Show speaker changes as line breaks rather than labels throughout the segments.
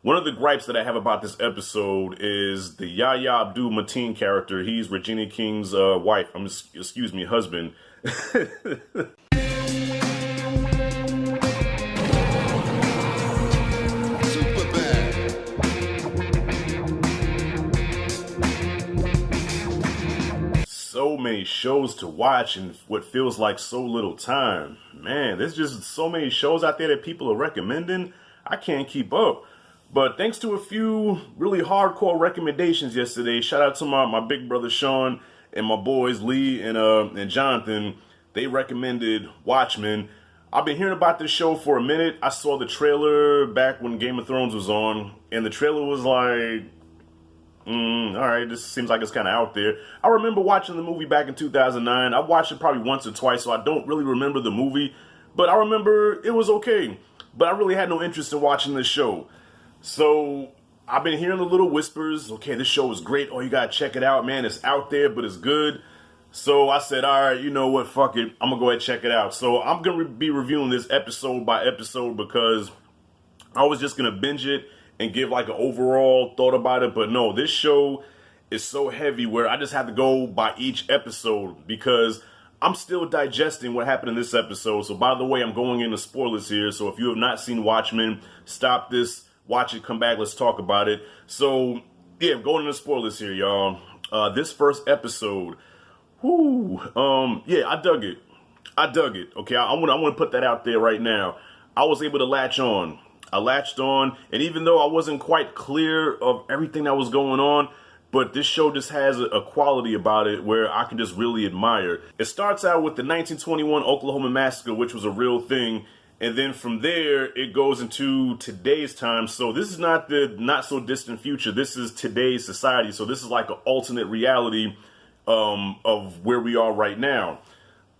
One of the gripes that I have about this episode is the Yahya Abdul-Mateen character. He's Regina King's wife. Excuse me, husband. So many shows to watch in what feels like so little time. Man, there's just so many shows out there that people are recommending. I can't keep up. But thanks to a few really hardcore recommendations yesterday, shout out to my big brother Sean and my boys Lee and Jonathan. They recommended Watchmen. I've been hearing about this show for a minute. I saw the trailer back when Game of Thrones was on, and the trailer was like, alright, this seems like it's kind of out there. I remember watching the movie back in 2009. I watched it probably once or twice, so I don't really remember the movie. But I remember it was okay. But I really had no interest in watching this show. So I've been hearing the little whispers. Okay, this show is great. Oh, you gotta check it out, man. It's out there, but it's good. So I said, all right, you know what? Fuck it. I'm gonna go ahead and check it out. So I'm gonna be reviewing this episode by episode because I was just gonna binge it and give like an overall thought about it. But no, this show is so heavy where I just have to go by each episode because I'm still digesting what happened in this episode. So by the way, I'm going into spoilers here. So if you have not seen Watchmen, stop this, watch it, come back, let's talk about it. So yeah, I'm going into spoilers here, y'all. This first episode, yeah, I dug it. Okay, I want to put that out there right now. I was able to latch on. I latched on, and even though I wasn't quite clear of everything that was going on, but this show just has a quality about it where I can just really admire. It starts out with the 1921 Oklahoma massacre, which was a real thing. And then from there, it goes into today's time. So this is not the not so distant future. This is today's society. So this is like an alternate reality of where we are right now.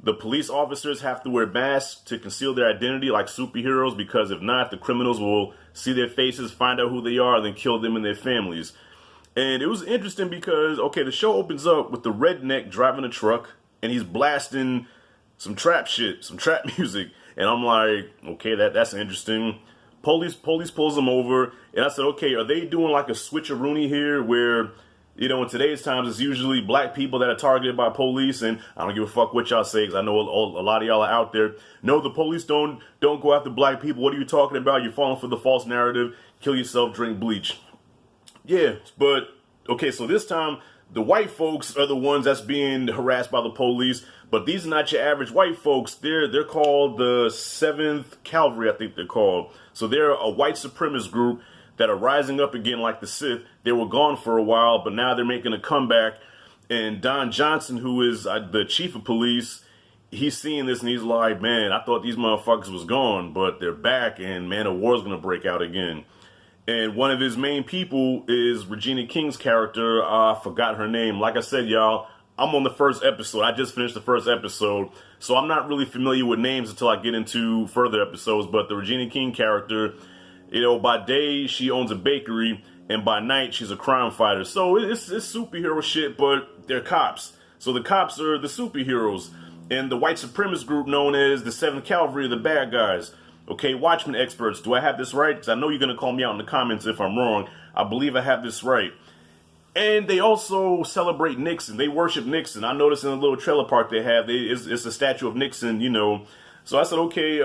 The police officers have to wear masks to conceal their identity like superheroes, because if not, the criminals will see their faces, find out who they are, and then kill them and their families. And it was interesting because, okay, the show opens up with the redneck driving a truck, and he's blasting some trap shit, some trap music. And I'm like, okay, that's interesting. Police pulls him over, and I said, okay, are they doing like a switcheroony here where, you know, in today's times, it's usually black people that are targeted by police, and I don't give a fuck what y'all say, because I know a lot of y'all are out there. No, the police don't go after black people. What are you talking about? You're falling for the false narrative. Kill yourself, drink bleach. Yeah, but, okay, so this time, the white folks are the ones that's being harassed by the police, but these are not your average white folks. They're called the 7th Cavalry, I think they're called. So they're a white supremacist group that are rising up again like the Sith. They were gone for a while, but now they're making a comeback. And Don Johnson, who is the chief of police, he's seeing this and he's like, man, I thought these motherfuckers was gone, but they're back, and man, a war's gonna break out again. And one of his main people is Regina King's character. I forgot her name. Like I said, y'all, I'm on the first episode. I just finished the first episode, so I'm not really familiar with names until I get into further episodes. But the Regina King character, you know, by day she owns a bakery, and by night she's a crime fighter. So it's superhero shit, but they're cops. So the cops are the superheroes, and the white supremacist group known as the 7th Cavalry are the bad guys. Okay, Watchmen experts, do I have this right? Because I know you're going to call me out in the comments if I'm wrong. I believe I have this right. And they also celebrate Nixon. They worship Nixon. I noticed in the little trailer park they have, it's a statue of Nixon, you know. So I said, okay,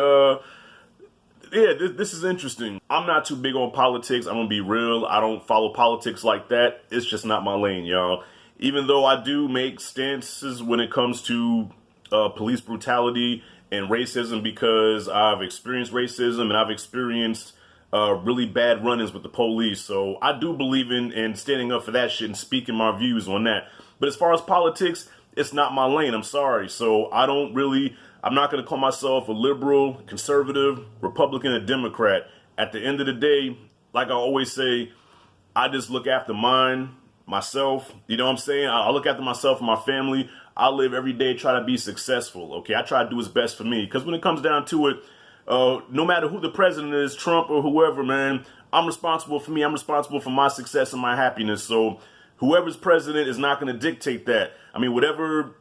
yeah, this is interesting. I'm not too big on politics. I'm going to be real. I don't follow politics like that. It's just not my lane, y'all. Even though I do make stances when it comes to police brutality and racism, because I've experienced racism and I've experienced really bad run-ins with the police. So I do believe in standing up for that shit and speaking my views on that. But as far as politics, it's not my lane. I'm sorry. So I'm not going to call myself a liberal, conservative, Republican, or Democrat. At the end of the day, like I always say, I just look after myself. You know what I'm saying? I look after myself and my family. I live every day, try to be successful. Okay, I try to do what's best for me. Because when it comes down to it, no matter who the president is, Trump or whoever, man, I'm responsible for me. I'm responsible for my success and my happiness. So whoever's president is not going to dictate that. I mean, whatever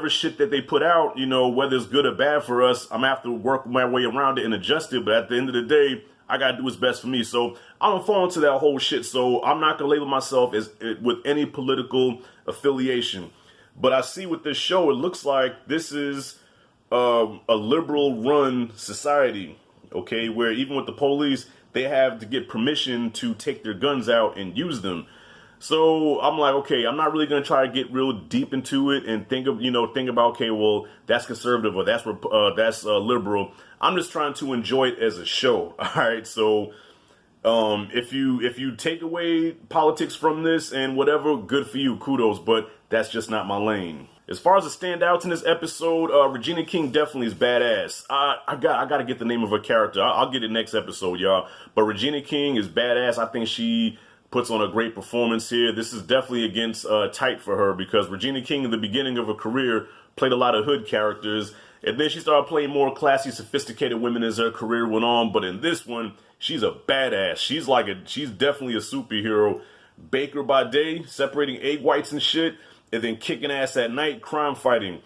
shit that they put out, you know, whether it's good or bad for us, I'm going to have to work my way around it and adjust it. But at the end of the day, I gotta do what's best for me. So I don't fall into that whole shit. So I'm not gonna label myself as with any political affiliation. But I see with this show, it looks like this is a liberal-run society, okay, where even with the police, they have to get permission to take their guns out and use them. So I'm like, okay, I'm not really gonna try to get real deep into it and think about, okay, well, that's conservative or that's liberal. I'm just trying to enjoy it as a show. All right, so if you take away politics from this and whatever, good for you, kudos. But that's just not my lane. As far as the standouts in this episode, Regina King definitely is badass. I got to get the name of her character. I'll get it next episode, y'all. But Regina King is badass. I think she puts on a great performance here. This is definitely against type for her, because Regina King in the beginning of her career played a lot of hood characters, and then she started playing more classy, sophisticated women as her career went on. But in this one, she's a badass. She's definitely a superhero. Baker by day, separating egg whites and shit, and then kicking ass at night, crime fighting.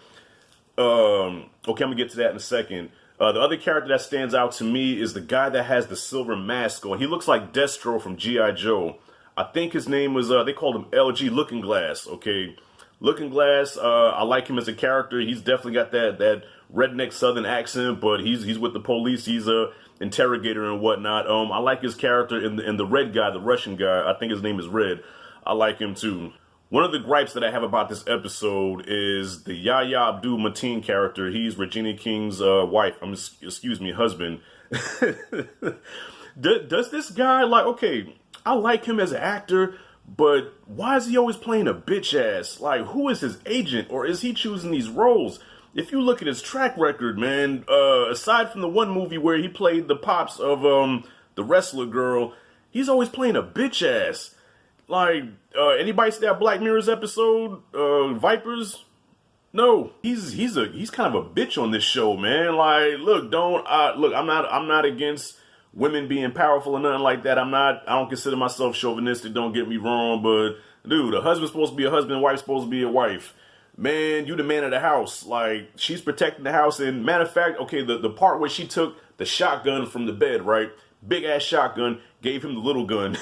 Okay, I'm gonna get to that in a second. The other character that stands out to me is the guy that has the silver mask on. He looks like Destro from G.I. Joe. I think his name was, they called him LG Looking Glass, okay? Looking Glass, I like him as a character. He's definitely got that redneck southern accent, but he's with the police. He's a interrogator and whatnot. I like his character in the red guy, the Russian guy. I think his name is Red. I like him too. One of the gripes that I have about this episode is the Yahya Abdul-Mateen character. He's Regina King's husband. Does this guy, like, okay, I like him as an actor, but why is he always playing a bitch ass? Like, who is his agent, or is he choosing these roles? If you look at his track record, man, aside from the one movie where he played the pops of the wrestler girl, he's always playing a bitch ass. Like, anybody see that Black Mirror's episode, Vipers? No, he's kind of a bitch on this show, man. Like, look, I'm not against women being powerful or nothing like that. I don't consider myself chauvinistic, don't get me wrong, but dude, a husband's supposed to be a husband, wife's supposed to be a wife. Man, you the man of the house. Like, she's protecting the house, and matter of fact, okay, the part where she took the shotgun from the bed, right? Big ass shotgun, gave him the little gun.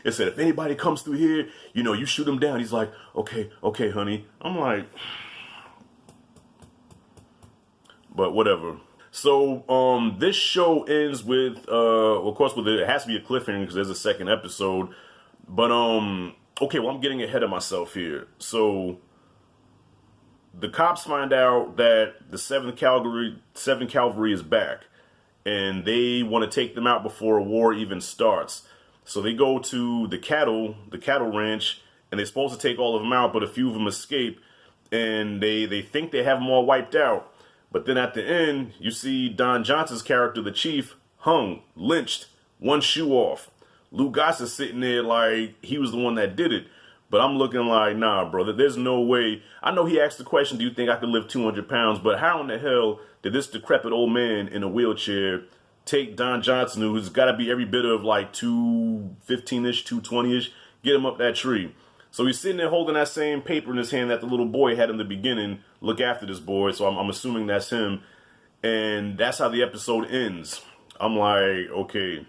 It said, if anybody comes through here, you shoot him down. He's like, okay, honey. I'm like, but whatever. So, this show ends with, of course, it has to be a cliffhanger because there's a second episode. But, okay, well, I'm getting ahead of myself here. So, the cops find out that the 7th Cavalry is back, and they want to take them out before a war even starts. So they go to the cattle ranch, and they're supposed to take all of them out, but a few of them escape, and they think they have them all wiped out. But then at the end, you see Don Johnson's character, the chief, hung, lynched, one shoe off. Lou Goss is sitting there like he was the one that did it. But I'm looking like, nah, brother, there's no way. I know he asked the question, do you think I could lift 200 pounds? But how in the hell did this decrepit old man in a wheelchair take Don Johnson, who's got to be every bit of like 215-ish, 220-ish, get him up that tree? So he's sitting there holding that same paper in his hand that the little boy had in the beginning. Look after this boy. So I'm assuming that's him. And that's how the episode ends. I'm like, okay,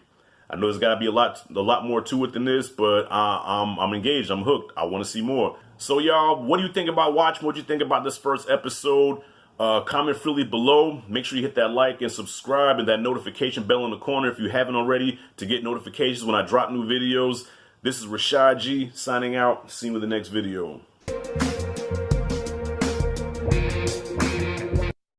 I know there's got to be a lot more to it than this, but I'm engaged. I'm hooked. I want to see more. So y'all, what do you think about Watchmen? What do you think about this first episode? Comment freely below. Make sure you hit that like and subscribe and that notification bell in the corner if you haven't already to get notifications when I drop new videos. This is Rashad G signing out. See you in the next video.